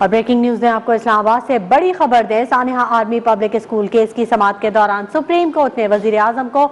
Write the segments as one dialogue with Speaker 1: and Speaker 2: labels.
Speaker 1: اور breaking news میں آپ کو اسلام آباد سے بڑی خبر دیں۔ سانحہ آرمی پبلک اسکول کیس کی سماعت کے دوران سپریم کورٹ نے وزیر اعظم کو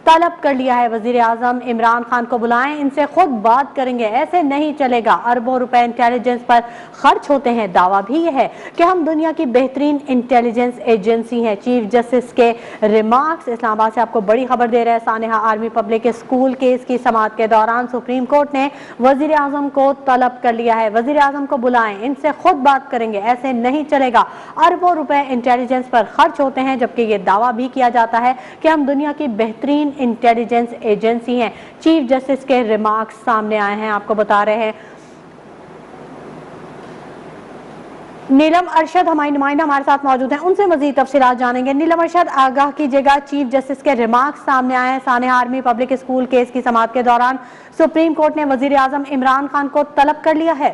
Speaker 1: طلب کر لیا ہے۔ وزیر اعظم عمران خان کو بلائیں، ان سے خود بات کریں گے، ایسے نہیں چلے گا۔ اربوں روپے انٹیلیجنس پر خرچ ہوتے ہیں۔ دعویٰ بھی یہ ہے کہ ہم دنیا کی بہترین انٹیلیجنس ایجنسی ہیں۔ چیف جسٹس کے ریمارکس۔ اسلام آباد سے آپ کو بڑی خبر دے رہے ہیں۔ سانحہ آرمی پبلک اسکول کیس کی سماعت کے دوران سپریم کورٹ نے وزیر اعظم کو طلب کر لیا ہے۔ وزیر اعظم کو بلائیں، ان سے خود بات کریں گے، ایسے نہیں چلے گا۔ اربوں روپے انٹیلیجنس پر خرچ ہوتے ہیں، جبکہ یہ دعویٰ بھی کیا جاتا ہے کہ ہم دنیا کی بہترین انٹیلیجنس ایجنسی ہیں۔ چیف جسٹس کے ریمارکس سامنے آئے ہیں، آپ کو بتا رہے ہیں۔ نیلم ارشد ہماری نمائندہ ہمارے ساتھ موجود ہیں، ان سے مزید تفصیلات جانیں گے۔ نیلم ارشد، آگاہ کیجیے گا، چیف جسٹس کے ریمارکس سامنے آئے ہیں۔ سانحہ آرمی پبلک اسکول کیس کی سماعت کے دوران سپریم کورٹ نے وزیر اعظم عمران خان کو طلب کر لیا ہے۔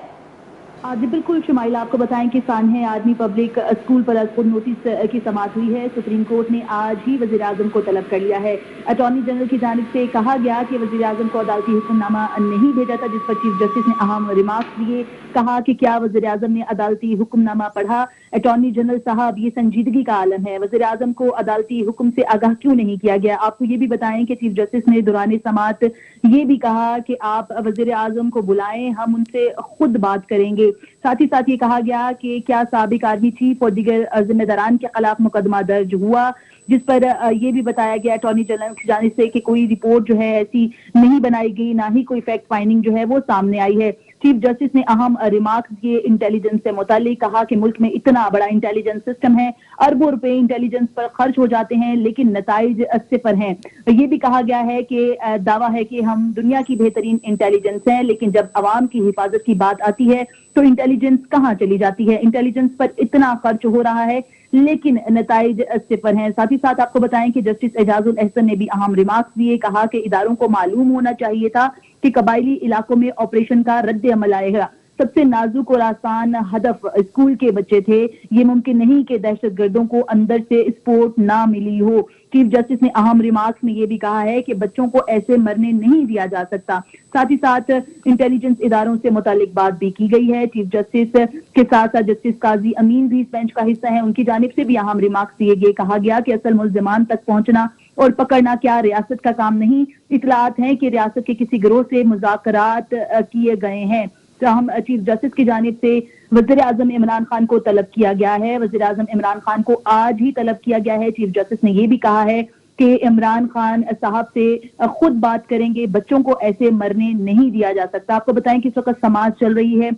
Speaker 2: جی بالکل شمائلہ، آپ کو بتائیں کہ سانحہ آرمی پبلک اسکول پر خود نوٹس کی سماعت ہوئی ہے۔ سپریم کورٹ نے آج ہی وزیر اعظم کو طلب کر لیا ہے۔ اٹارنی جنرل کی جانب سے کہا گیا کہ وزیر اعظم کو عدالتی حکم نامہ نہیں بھیجا تھا، جس پر چیف جسٹس نے اہم ریمارکس دیے۔ کہا کہ کیا وزیر اعظم نے عدالتی حکم نامہ پڑھا؟ اٹارنی جنرل صاحب، یہ سنجیدگی کا عالم ہے، وزیر اعظم کو عدالتی حکم سے آگاہ کیوں نہیں کیا گیا؟ آپ کو یہ بھی بتائیں کہ چیف جسٹس نے دوران سماعت یہ بھی کہا کہ آپ وزیر اعظم کو بلائیں، ہم ان سے خود بات کریں گے۔ ساتھ ہی ساتھ یہ کہا گیا کہ کیا سابق آرمی چیف اور دیگر ذمہ داران کے خلاف مقدمہ درج ہوا، جس پر یہ بھی بتایا گیا اٹارنی جنرل کی جانب سے کہ کوئی رپورٹ جو ہے ایسی نہیں بنائی گئی، نہ ہی کوئی فیکٹ فائنڈنگ جو ہے وہ سامنے آئی ہے۔ چیف جسٹس نے اہم ریمارکس دیے انٹیلیجنس سے متعلق۔ کہا کہ ملک میں اتنا بڑا انٹیلیجنس سسٹم ہے، اربوں روپے انٹیلیجنس پر خرچ ہو جاتے ہیں، لیکن نتائج صفر ہیں۔ یہ بھی کہا گیا ہے کہ دعویٰ ہے کہ ہم دنیا کی بہترین انٹیلیجنس ہیں، لیکن جب عوام کی حفاظت کی بات آتی ہے تو انٹیلیجنس کہاں چلی جاتی ہے؟ انٹیلیجنس پر اتنا خرچ ہو رہا ہے لیکن نتائج صفر ہیں۔ ساتھ ہی ساتھ آپ کو بتائیں کہ جسٹس اعجاز الاحسن نے بھی اہم ریمارکس دیے۔ کہا کہ اداروں کو معلوم ہونا چاہیے تھا کہ قبائلی علاقوں میں آپریشن کا رد عمل آئے گا۔ سب سے نازک اور آسان ہدف اسکول کے بچے تھے، یہ ممکن نہیں کہ دہشت گردوں کو اندر سے سپورٹ نہ ملی ہو۔ چیف جسٹس نے اہم ریمارکس میں یہ بھی کہا ہے کہ بچوں کو ایسے مرنے نہیں دیا جا سکتا۔ ساتھ ہی ساتھ انٹیلیجنس اداروں سے متعلق بات بھی کی گئی ہے۔ چیف جسٹس کے ساتھ ساتھ جسٹس قاضی امین بھی اس بینچ کا حصہ ہیں، ان کی جانب سے بھی اہم ریمارکس دیے گئے۔ کہا گیا کہ اصل ملزمان تک پہنچنا اور پکڑنا کیا ریاست کا کام نہیں؟ اطلاعات ہیں کہ ریاست کے کسی گروہ سے مذاکرات کیے گئے ہیں۔ تاہم چیف جسٹس کی جانب سے وزیر اعظم عمران خان کو طلب کیا گیا ہے۔ وزیر اعظم عمران خان کو آج ہی طلب کیا گیا ہے۔ چیف جسٹس نے یہ بھی کہا ہے کہ عمران خان صاحب سے خود بات کریں گے، بچوں کو ایسے مرنے نہیں دیا جا سکتا۔ آپ کو بتائیں کہ اس وقت سماعت چل رہی ہے۔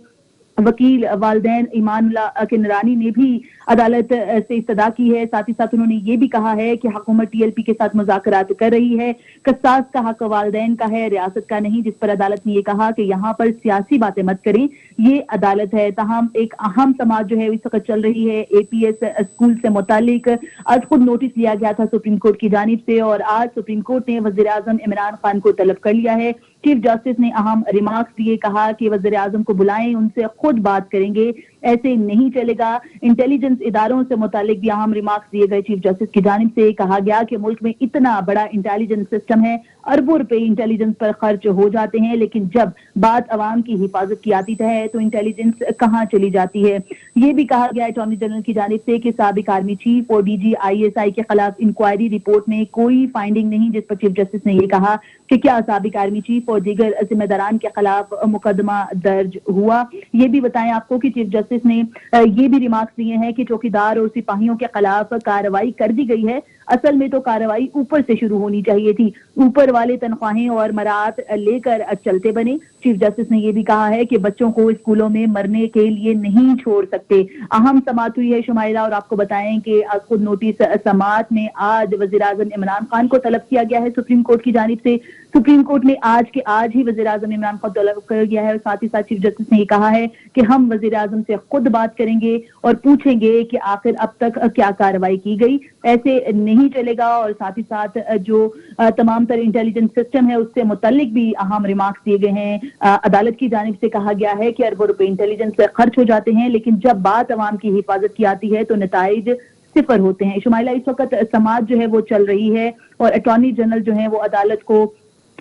Speaker 2: وکیل والدین ایمان اللہ کنرانی نے بھی عدالت سے استدعا کی ہے۔ ساتھ ہی ساتھ انہوں نے یہ بھی کہا ہے کہ حکومت ٹی ایل پی کے ساتھ مذاکرات کر رہی ہے، قصاص کا حق والدین کا ہے، ریاست کا نہیں، جس پر عدالت نے یہ کہا کہ یہاں پر سیاسی باتیں مت کریں، یہ عدالت ہے۔ تاہم ایک اہم سماعت جو ہے اس وقت چل رہی ہے اے پی ایس اسکول سے متعلق۔ آج خود نوٹس لیا گیا تھا سپریم کورٹ کی جانب سے، اور آج سپریم کورٹ نے وزیر اعظم عمران خان کو طلب کر لیا ہے۔ چیف جسٹس نے اہم ریمارکس دیے۔ کہا کہ وزیر اعظم کو بلائیں، ان سے خود بات کریں گے، ایسے نہیں چلے گا۔ انٹیلیجنس اداروں سے متعلق بھی اہم ریمارکس دیے گئے چیف جسٹس کی جانب سے۔ کہا گیا کہ ملک میں اتنا بڑا انٹیلیجنس سسٹم ہے، اربوں روپے انٹیلیجنس پر خرچ ہو جاتے ہیں، لیکن جب بات عوام کی حفاظت کی آتی ہے تو انٹیلیجنس کہاں چلی جاتی ہے؟ یہ بھی کہا گیا اٹارنی جنرل کی جانب سے کہ سابق آرمی چیف اور D G I S I کے خلاف انکوائری رپورٹ میں کوئی فائنڈنگ نہیں، جس پر چیف جسٹس نے یہ کہا کہ کیا سابق آرمی چیف اور دیگر ذمہ داران کے خلاف مقدمہ درج ہوا؟ یہ بھی بتائیں آپ کو کہ چیف جسٹس نے یہ بھی ریمارکس دیے ہیں کہ چوکیدار اور سپاہیوں کے خلاف کارروائی کر دی گئی ہے، اصل میں تو کارروائی اوپر سے شروع ہونی چاہیے تھی، اوپر والے تنخواہیں اور مراعات لے کر چلتے بنے۔ چیف جسٹس نے یہ بھی کہا ہے کہ بچوں کو اسکولوں میں مرنے کے لیے نہیں چھوڑ سکتے۔ اہم سماعت ہوئی ہے شمائلہ، اور آپ کو بتائیں کہ خود نوٹس سماعت میں آج وزیر اعظم عمران خان کو طلب کیا گیا ہے سپریم کورٹ کی جانب سے۔ سپریم کورٹ نے آج کے آج ہی وزیر اعظم عمران خان کو طلب کر گیا ہے، اور ساتھ ہی ساتھ چیف جسٹس نے یہ کہا ہے کہ ہم وزیر اعظم سے خود بات کریں گے اور پوچھیں گے کہ آخر اب تک کیا کارروائی کی گئی، ایسے نہیں چلے گا۔ اور ساتھ ہی ساتھ جو تمام تر انٹیلیجنس سسٹم ہے اس سے متعلق بھی اہم ریمارکس دیے گئے ہیں۔ عدالت کی جانب سے کہا گیا ہے کہ اربوں روپے انٹیلیجنس سے خرچ ہو جاتے ہیں، لیکن جب بات عوام کی حفاظت کی آتی ہے تو نتائج صفر ہوتے ہیں۔ شمائلہ، اس وقت سماعت جو ہے وہ چل رہی ہے اور اٹارنی جنرل جو ہے وہ عدالت کو